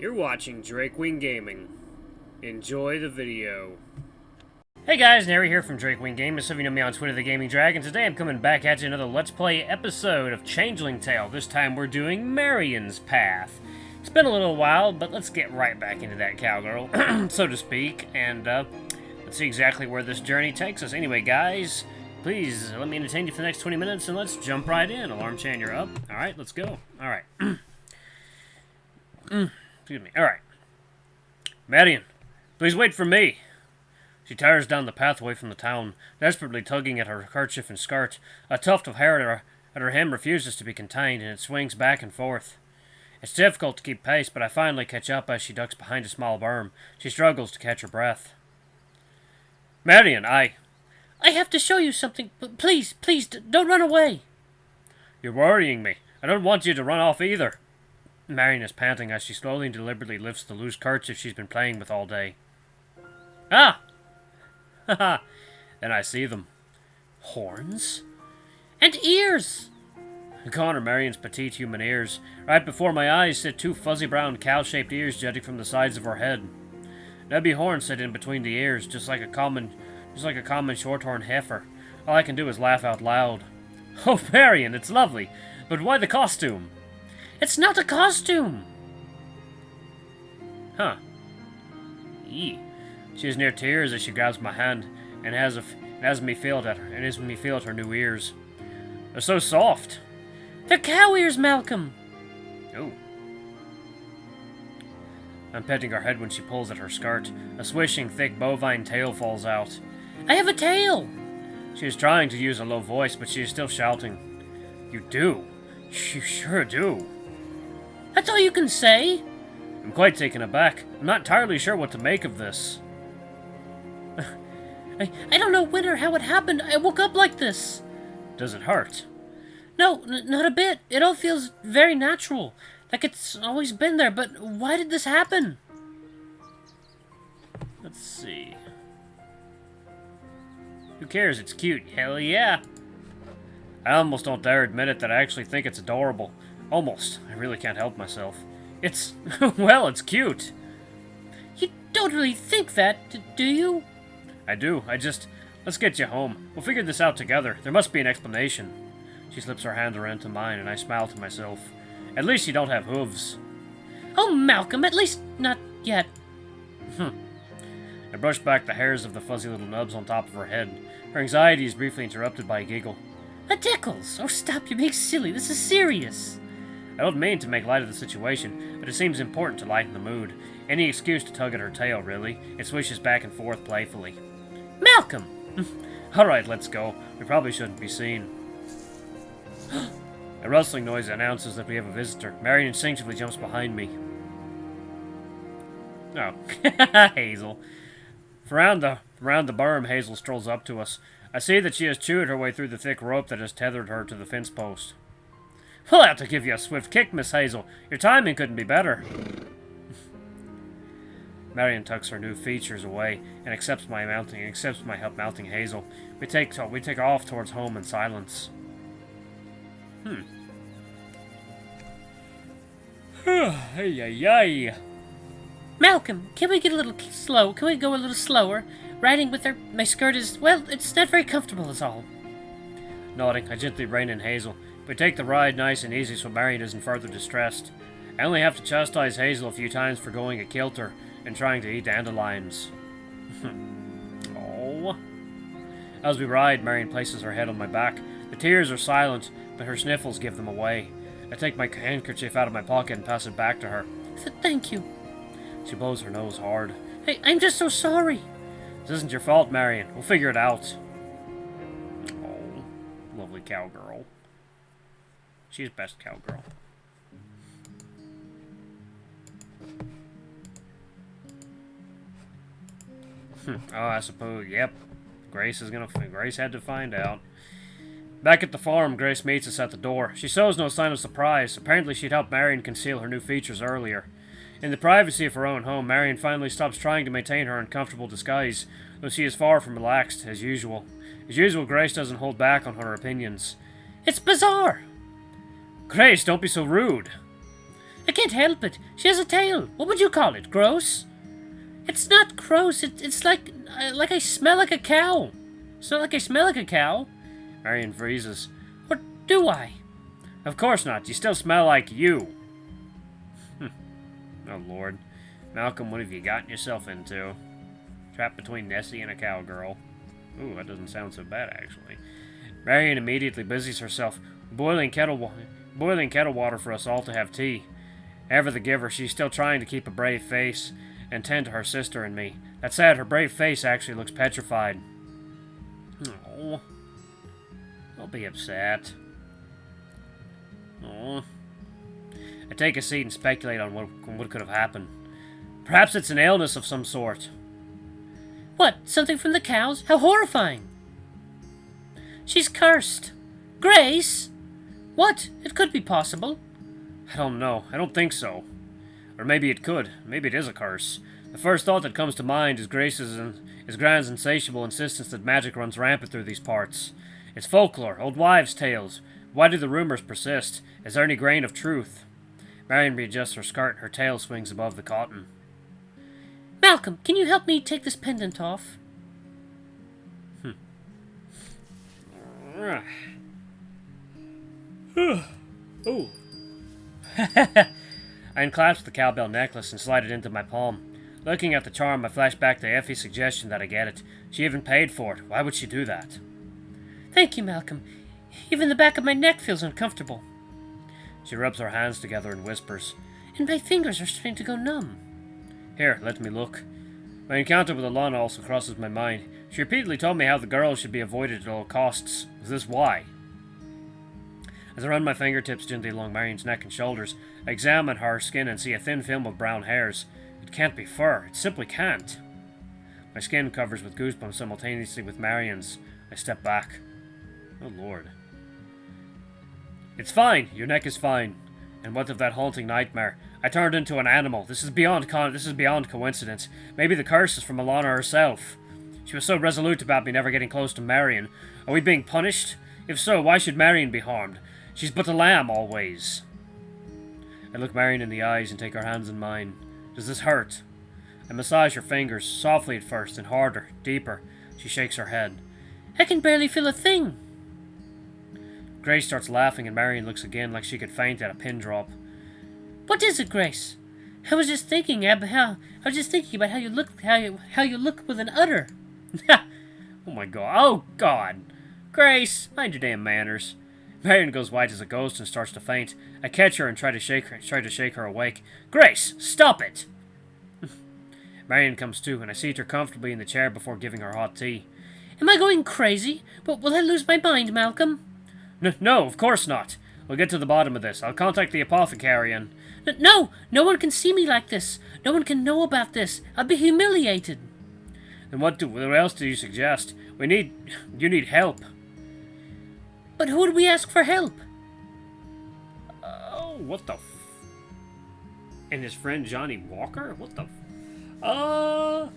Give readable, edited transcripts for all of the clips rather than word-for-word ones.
You're watching Drakewing Gaming. Enjoy the video. Hey guys, Nary here from Drakewing Gaming. Some of you know me on Twitter, the Gaming Dragon. Today I'm coming back at you another Let's Play episode of Changeling Tale. This time we're doing Marion's Path. It's been a little while, but let's get right back into that cowgirl, so to speak, and let's see exactly where this journey takes us. Anyway, guys, please let me entertain you for the next 20 minutes, and let's jump right in. Alarm chain, you're up. Alright, let's go. Alright. Excuse me. Alright. Marion, please wait for me. She tires down the pathway from the town, desperately tugging at her kerchief and skirt. A tuft of hair at her hem refuses to be contained, and it swings back and forth. It's difficult to keep pace, but I finally catch up as she ducks behind a small berm. She struggles to catch her breath. Marion, I have to show you something. Please, don't run away. You're worrying me. I don't want you to run off either. Marion is panting as she slowly and deliberately lifts the loose kerchief she's been playing with all day. Ah! Haha! Then I see them. Horns? And ears! Gone are Marion's petite human ears. Right before my eyes sit two fuzzy brown cow-shaped ears jutting from the sides of her head. Nebby horns sit in between the ears, just like a common short-horned heifer. All I can do is laugh out loud. Oh, Marion, it's lovely, but why the costume? It's not a costume! Huh. Eee. She is near tears as she grabs my hand and has me feel at her new ears. They're so soft. They're cow ears, Malcolm! Oh. I'm petting her head when she pulls at her skirt. A swishing, thick bovine tail falls out. I have a tail! She is trying to use a low voice, but she is still shouting. You do. You sure do. That's all you can say? I'm quite taken aback. I'm not entirely sure what to make of this. I don't know when or how it happened. I woke up like this. Does it hurt? No, not a bit. It all feels very natural. Like it's always been there, but why did this happen? Let's see. Who cares? It's cute. Hell yeah. I almost don't dare admit it that I actually think it's adorable. Almost. I really can't help myself. It's... well, it's cute. You don't really think that, do you? I do. Let's get you home. We'll figure this out together. There must be an explanation. She slips her hand around to mine, and I smile to myself. At least you don't have hooves. Oh, Malcolm, at least not yet. I brush back the hairs of the fuzzy little nubs on top of her head. Her anxiety is briefly interrupted by a giggle. A tickles! Oh, stop, you're being silly. This is serious. I don't mean to make light of the situation, but it seems important to lighten the mood. Any excuse to tug at her tail, really. It swishes back and forth playfully. Malcolm! Alright, let's go. We probably shouldn't be seen. A rustling noise announces that we have a visitor. Marion instinctively jumps behind me. Oh, Hazel. Around the berm, Hazel strolls up to us. I see that she has chewed her way through the thick rope that has tethered her to the fence post. We'll have to give you a swift kick, Miss Hazel. Your timing couldn't be better. Marion tucks her new features away and accepts my help mounting Hazel. We take off towards home in silence. Ay. Malcolm, can we get a little slow? Can we go a little slower? Riding with her, my skirt is, well, it's not very comfortable is all. Nodding, I gently rein in Hazel. We take the ride nice and easy so Marion isn't further distressed. I only have to chastise Hazel a few times for going a kilter and trying to eat dandelions. Oh. As we ride, Marion places her head on my back. The tears are silent, but her sniffles give them away. I take my handkerchief out of my pocket and pass it back to her. Thank you. She blows her nose hard. Hey, I'm just so sorry. This isn't your fault, Marion. We'll figure it out. Oh, lovely cowgirl. She's best cowgirl. Oh, I suppose, yep. Grace had to find out. Back at the farm, Grace meets us at the door. She shows no sign of surprise. Apparently she'd helped Marion conceal her new features earlier. In the privacy of her own home, Marion finally stops trying to maintain her uncomfortable disguise, though she is far from relaxed, as usual. As usual, Grace doesn't hold back on her opinions. It's bizarre! Grace, don't be so rude! I can't help it. She has a tail. What would you call it? Gross? It's not gross. It's like I smell like a cow. It's not like I smell like a cow. Marion freezes. Or do I? Of course not. You still smell like you. Oh, Lord. Malcolm, what have you gotten yourself into? Trapped between Nessie and a cowgirl. Ooh, that doesn't sound so bad, actually. Marion immediately busies herself boiling kettle water for us all to have tea. Ever the giver, she's still trying to keep a brave face and tend to her sister and me. That said, her brave face actually looks petrified. Oh, don't be upset. Oh. I take a seat and speculate on what could have happened. Perhaps it's an illness of some sort. What? Something from the cows? How horrifying! She's cursed. Grace? What? It could be possible. I don't know. I don't think so. Or maybe it could. Maybe it is a curse. The first thought that comes to mind is Grace's Grand's insatiable insistence that magic runs rampant through these parts. It's folklore, old wives' tales. Why do the rumors persist? Is there any grain of truth? Marion readjusts her skirt and her tail swings above the cotton. Malcolm, can you help me take this pendant off? Oh. I unclasped the cowbell necklace and slid it into my palm. Looking at the charm, I flashed back to Effie's suggestion that I get it. She even paid for it. Why would she do that? Thank you, Malcolm. Even the back of my neck feels uncomfortable. She rubs her hands together and whispers. And my fingers are starting to go numb. Here, let me look. My encounter with Alana also crosses my mind. She repeatedly told me how the girl should be avoided at all costs. Was this why? As I run my fingertips gently along Marion's neck and shoulders, I examine her skin and see a thin film of brown hairs. It can't be fur. It simply can't. My skin covers with goosebumps simultaneously with Marion's. I step back. Oh, Lord. It's fine. Your neck is fine. And what of that haunting nightmare? I turned into an animal. This is beyond coincidence. Maybe the curse is from Alana herself. She was so resolute about me never getting close to Marion. Are we being punished? If so, why should Marion be harmed? She's but a lamb, always. I look Marion in the eyes and take her hands in mine. Does this hurt? I massage her fingers, softly at first, and harder, deeper. She shakes her head. I can barely feel a thing. Grace starts laughing and Marion looks again like she could faint at a pin drop. What is it, Grace? I was just thinking about how you look with an udder. Oh my god. Oh god. Grace, mind your damn manners. Marion goes white as a ghost and starts to faint. I catch her and try to shake her awake. Grace, stop it! Marion comes to, and I seat her comfortably in the chair before giving her hot tea. Am I going crazy? But will I lose my mind, Malcolm? No, of course not. We'll get to the bottom of this. I'll contact the apothecary and... No one can see me like this. No one can know about this. I'll be humiliated. Then what else do you suggest? You need help. But who would we ask for help? Oh, what the And his friend Johnny Walker? What the who are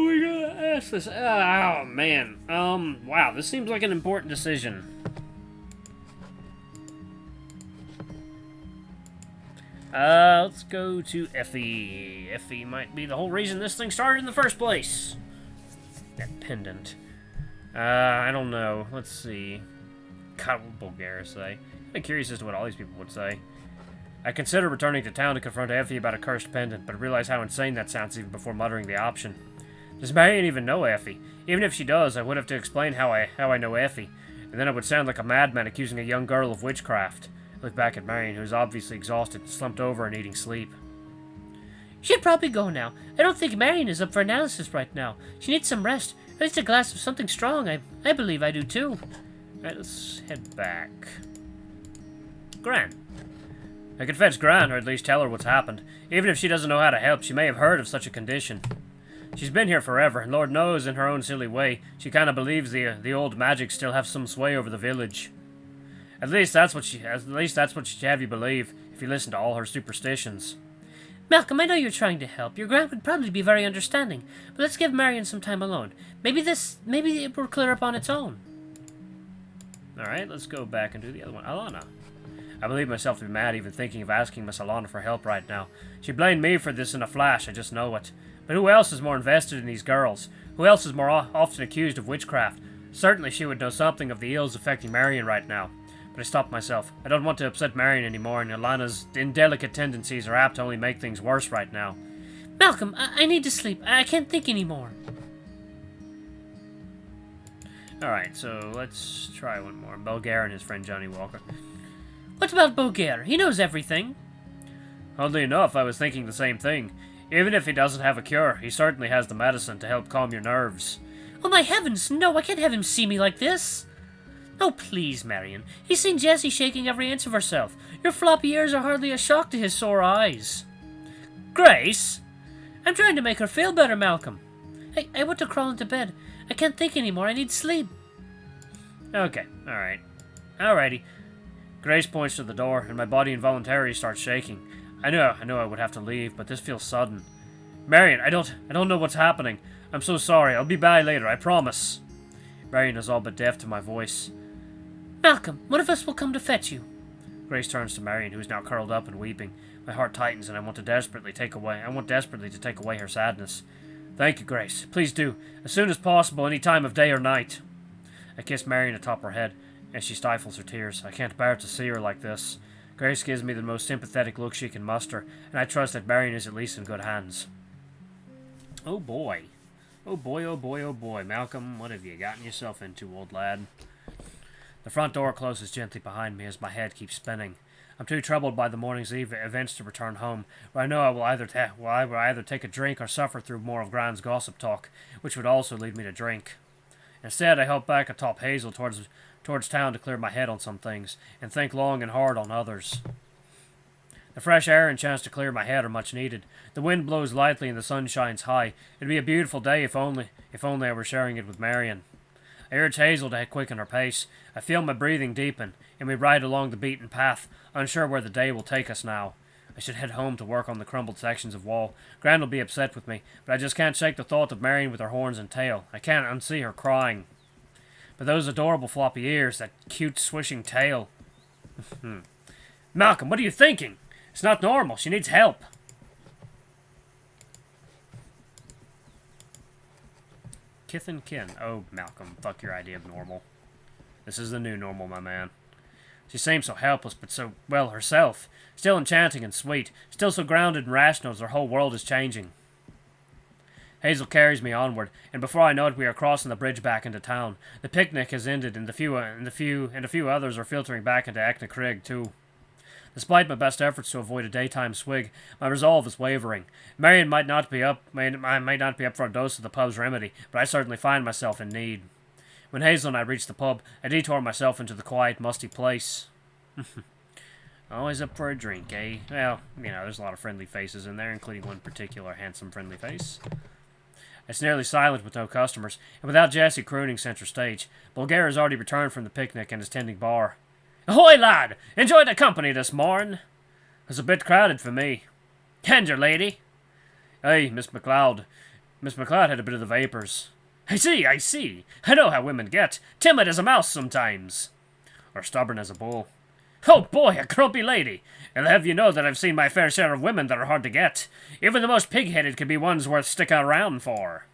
we gonna ask this? Oh, man. Wow, this seems like an important decision. Let's go to Effie. Effie might be the whole reason this thing started in the first place. That pendant. I don't know. Let's see. God, what will Bulgaria say? I'm curious as to what all these people would say. I consider returning to town to confront Effie about a cursed pendant, but realize how insane that sounds even before muttering the option. Does Marion even know Effie? Even if she does, I would have to explain how I know Effie, and then it would sound like a madman accusing a young girl of witchcraft. I look back at Marion, who is obviously exhausted, slumped over and eating sleep. You should probably go now. I don't think Marion is up for analysis right now. She needs some rest. At least a glass of something strong. I believe I do too. Alright, let's head back. Gran. I could fetch Gran, or at least tell her what's happened. Even if she doesn't know how to help, she may have heard of such a condition. She's been here forever, and Lord knows, in her own silly way, she kind of believes the old magic still have some sway over the village. At least that's what she'd have you believe, if you listen to all her superstitions. Malcolm, I know you're trying to help. Your Gran would probably be very understanding, but let's give Marion some time alone. Maybe it will clear up on its own. Alright, let's go back and do the other one. Alana. I believe myself to be mad even thinking of asking Miss Alana for help right now. She blamed me for this in a flash, I just know it. But who else is more invested in these girls? Who else is more often accused of witchcraft? Certainly she would know something of the ills affecting Marion right now. But I stopped myself. I don't want to upset Marion anymore, and Alana's indelicate tendencies are apt to only make things worse right now. Malcolm, I need to sleep. I can't think anymore. Alright, so let's try one more. Bulgaire and his friend Johnny Walker. What about Bulgaire? He knows everything. Oddly enough, I was thinking the same thing. Even if he doesn't have a cure, he certainly has the medicine to help calm your nerves. Oh my heavens, no, I can't have him see me like this. Oh, please, Marion. He's seen Jessie shaking every inch of herself. Your floppy ears are hardly a shock to his sore eyes. Grace? I'm trying to make her feel better, Malcolm. Hey, I want to crawl into bed. I can't think anymore. I need sleep. Okay, alright. Alrighty. Grace points to the door, and my body involuntarily starts shaking. I know I would have to leave, but this feels sudden. Marion, I don't know what's happening. I'm so sorry. I'll be back later, I promise. Marion is all but deaf to my voice. Malcolm, one of us will come to fetch you. Grace turns to Marion, who is now curled up and weeping. My heart tightens, and I want desperately to take away her sadness. Thank you, Grace. Please do. As soon as possible, any time of day or night. I kiss Marion atop her head, as she stifles her tears. I can't bear to see her like this. Grace gives me the most sympathetic look she can muster, and I trust that Marion is at least in good hands. Oh boy. Oh boy, oh boy, oh boy. Malcolm, what have you gotten yourself into, old lad? The front door closes gently behind me as my head keeps spinning. I'm too troubled by the morning's events to return home, where I know I will either take a drink or suffer through more of Grand's gossip talk, which would also lead me to drink. Instead, I help back atop Hazel towards town to clear my head on some things, and think long and hard on others. The fresh air and chance to clear my head are much needed. The wind blows lightly and the sun shines high. It'd be a beautiful day if only I were sharing it with Marion. I urge Hazel to quicken her pace. I feel my breathing deepen, and we ride along the beaten path, unsure where the day will take us now. I should head home to work on the crumbled sections of wall. Gran will be upset with me, but I just can't shake the thought of Marion with her horns and tail. I can't unsee her crying. But those adorable floppy ears, that cute swishing tail. Malcolm, what are you thinking? It's not normal. She needs help. Kith and kin. Oh, Malcolm, fuck your idea of normal. This is the new normal, my man. She seems so helpless, but so, well, herself. Still enchanting and sweet. Still so grounded and rational as her whole world is changing. Hazel carries me onward, and before I know it, we are crossing the bridge back into town. The picnic has ended, and a few others are filtering back into Craig too. Despite my best efforts to avoid a daytime swig, my resolve is wavering. Marion might not be up for a dose of the pub's remedy, but I certainly find myself in need. When Hazel and I reach the pub, I detour myself into the quiet, musty place. Always up for a drink, eh? Well, there's a lot of friendly faces in there, including one particular handsome friendly face. It's nearly silent with no customers, and without Jessie crooning center stage. Bulgaria has already returned from the picnic and is tending bar. Ahoy, lad! Enjoy the company this morn. It's a bit crowded for me. And your lady? Hey, Miss McLeod. Miss McLeod had a bit of the vapors. I see. I know how women get. Timid as a mouse sometimes. Or stubborn as a bull. Oh boy, a grumpy lady. I'll have you know that I've seen my fair share of women that are hard to get. Even the most pig-headed can be ones worth sticking around for.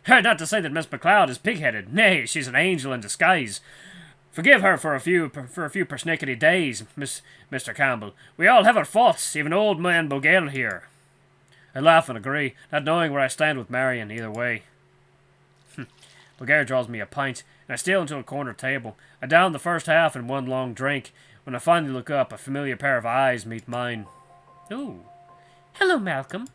Not to say that Miss McLeod is pig-headed. Nay, she's an angel in disguise. Forgive her for a few persnickety days, Mr. Campbell. We all have our faults, even old man Bulgaire here. I laugh and agree, not knowing where I stand with Marion either way. Bulgaire draws me a pint, and I steal into a corner table. I down the first half in one long drink. When I finally look up, a familiar pair of eyes meet mine. Ooh. Hello, Malcolm.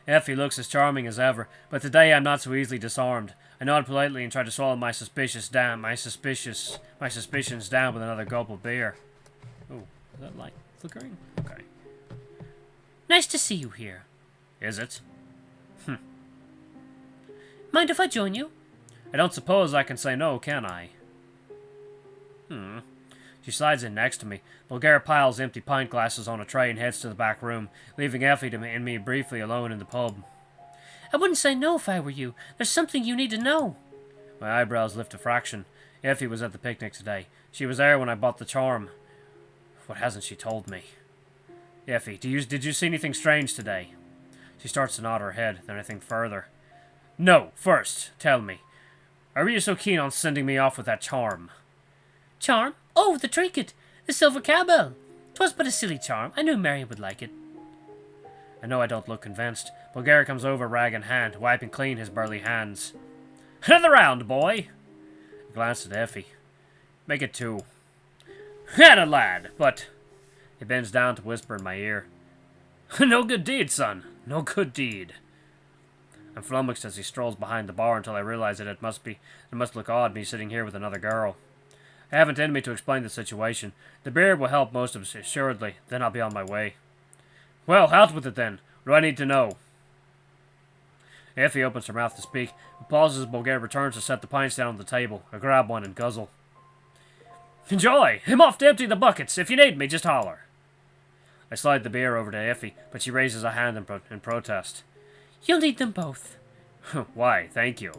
Effie looks as charming as ever, but today I'm not so easily disarmed. I nod politely and try to swallow my suspicions down with another gulp of beer. Oh, is that light flickering? Okay. Nice to see you here. Is it? Mind if I join you? I don't suppose I can say no, can I? She slides in next to me. Bulgaria piles empty pint glasses on a tray and heads to the back room, leaving Effie and me briefly alone in the pub. I wouldn't say no if I were you. There's something you need to know. My eyebrows lift a fraction. Effie was at the picnic today. She was there when I bought the charm. What hasn't she told me? Effie, did you see anything strange today? She starts to nod her head, then I think further. No, first, tell me. Are you so keen on sending me off with that charm? Charm? Oh, the trinket! The silver cowbell! 'Twas but a silly charm. I knew Marion would like it. I know I don't look convinced. Bulgaria comes over, rag in hand, wiping clean his burly hands. Another round, boy! I glanced at Effie. Make it 2. Atta lad, but... He bends down to whisper in my ear. No good deed, son. No good deed. I'm flummoxed as he strolls behind the bar until I realize that it must look odd me sitting here with another girl. I haven't in me to explain the situation. The beer will help most assuredly, then I'll be on my way. Well, out with it then. What do I need to know? Effie opens her mouth to speak, but pauses as Bulgaria returns to set the pints down on the table. I grab one and guzzle. Enjoy! I'm off to empty the buckets. If you need me, just holler. I slide the beer over to Effie, but she raises a hand in protest. You'll need them both. Why, thank you.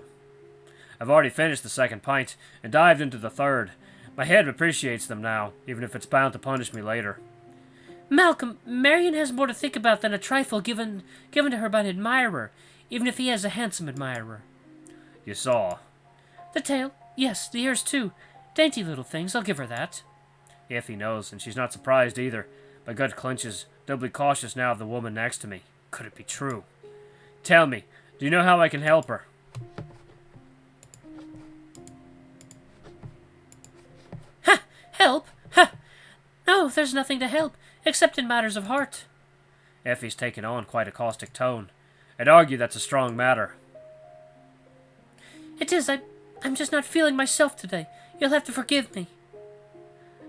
I've already finished the second pint, and dived into the third. My head appreciates them now, even if it's bound to punish me later. Malcolm, Marion has more to think about than a trifle given to her by an admirer, even if he has a handsome admirer. You saw? The tail, yes, the ears too. Dainty little things, I'll give her that. Effie knows, and she's not surprised either. My gut clenches, doubly cautious now of the woman next to me. Could it be true? Tell me, do you know how I can help her? Ha! Help? Ha! No, there's nothing to help, except in matters of heart. Effie's taken on quite a caustic tone. I'd argue that's a strong matter. It is. I'm just not feeling myself today. You'll have to forgive me.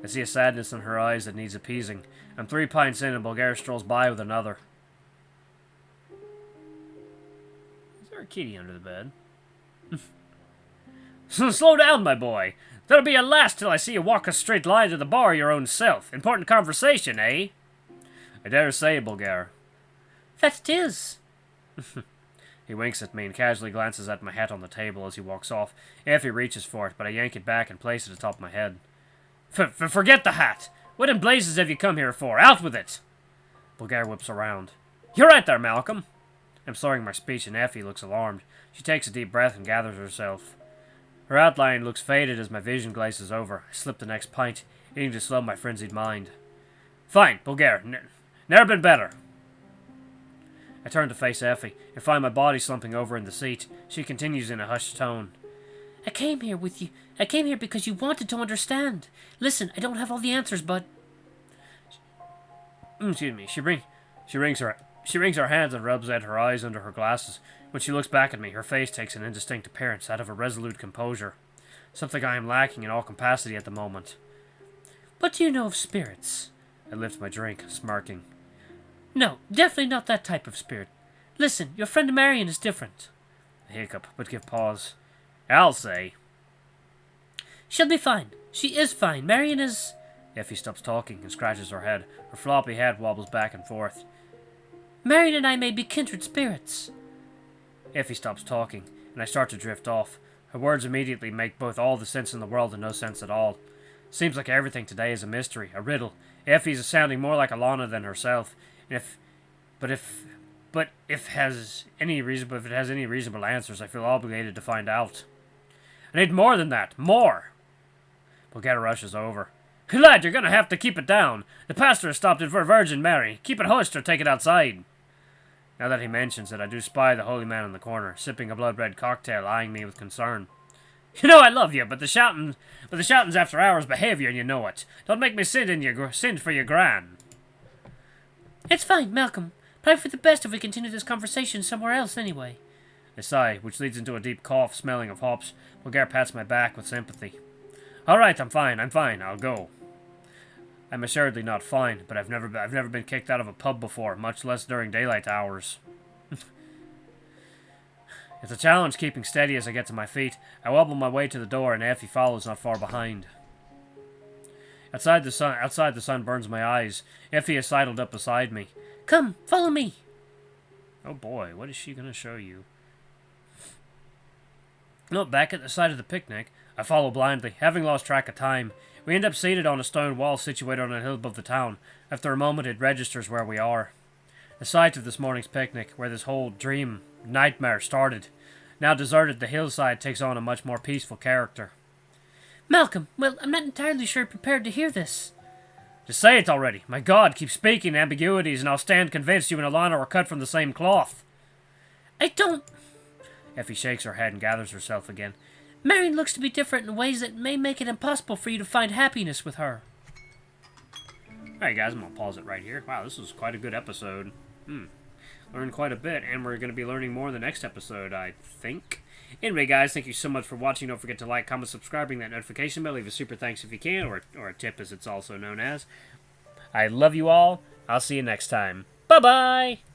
I see a sadness in her eyes that needs appeasing. I'm 3 pints in and Bulgaria strolls by with another. Is there a kitty under the bed? Slow down, my boy. That'll be a last till I see you walk a straight line to the bar your own self. Important conversation, eh? I dare say, Bulgaria. That it is. He winks at me and casually glances at my hat on the table as he walks off. Effie reaches for it, but I yank it back and place it atop my head. Forget the hat! What in blazes have you come here for? Out with it! Bulgaria whips around. You're right there, Malcolm! I'm slurring my speech and Effie looks alarmed. She takes a deep breath and gathers herself. Her outline looks faded as my vision glazes over. I slip the next pint, eating to slow my frenzied mind. Fine, Bulgaria. Never been better. I turn to face Effie and find my body slumping over in the seat. She continues in a hushed tone. I came here with you. I came here because you wanted to understand. Listen, I don't have all the answers, but... Excuse me. She wrings her hands and rubs at her eyes under her glasses. When she looks back at me, her face takes an indistinct appearance, that of a resolute composure. Something I am lacking in all capacity at the moment. What do you know of spirits? I lift my drink, smirking. No, definitely not that type of spirit. Listen, your friend Marion is different. I hiccup, but give pause. I'll say. She'll be fine. She is fine. Marion is... Effie stops talking and scratches her head. Her floppy head wobbles back and forth. Marion and I may be kindred spirits. Effie stops talking, and I start to drift off. Her words immediately make both all the sense in the world and no sense at all. Seems like everything today is a mystery, a riddle. Effie's sounding more like Alana than herself. And if it has any reasonable answers, I feel obligated to find out. I need more than that. More! Bulgaria rushes over. Lad, you're gonna have to keep it down. The pastor has stopped in for Virgin Mary. Keep it hushed or take it outside. Now that he mentions it, I do spy the holy man in the corner, sipping a blood-red cocktail, eyeing me with concern. You know I love you, but the shouting's after hours behaviour, and you know it. Don't make me sin for your gran. It's fine, Malcolm. Probably for the best if we continue this conversation somewhere else anyway. I sigh, which leads into a deep cough smelling of hops. Bulgaria pats my back with sympathy. All right, I'm fine. I'll go. I'm assuredly not fine, but I've never been kicked out of a pub before, much less during daylight hours. It's a challenge keeping steady as I get to my feet. I wobble my way to the door, and Effie follows not far behind. Outside the sun burns my eyes. Effie has sidled up beside me. Come, follow me. Oh boy, what is she going to show you? No, back at the site of the picnic, I follow blindly, having lost track of time. We end up seated on a stone wall situated on a hill above the town. After a moment, it registers where we are. The site of this morning's picnic, where this whole dream nightmare started. Now deserted, the hillside takes on a much more peaceful character. Malcolm, well, I'm not entirely sure prepared to hear this. Just say it already. My God, keep speaking ambiguities and I'll stand convinced you and Alana are cut from the same cloth. I don't... Effie shakes her head and gathers herself again. Marion looks to be different in ways that may make it impossible for you to find happiness with her. Alright guys, I'm going to pause it right here. Wow, this was quite a good episode. Learned quite a bit, and we're going to be learning more in the next episode, I think. Anyway, guys, thank you so much for watching. Don't forget to like, comment, subscribe, ring that notification bell. Leave a super thanks if you can, or a tip as it's also known as. I love you all. I'll see you next time. Bye-bye!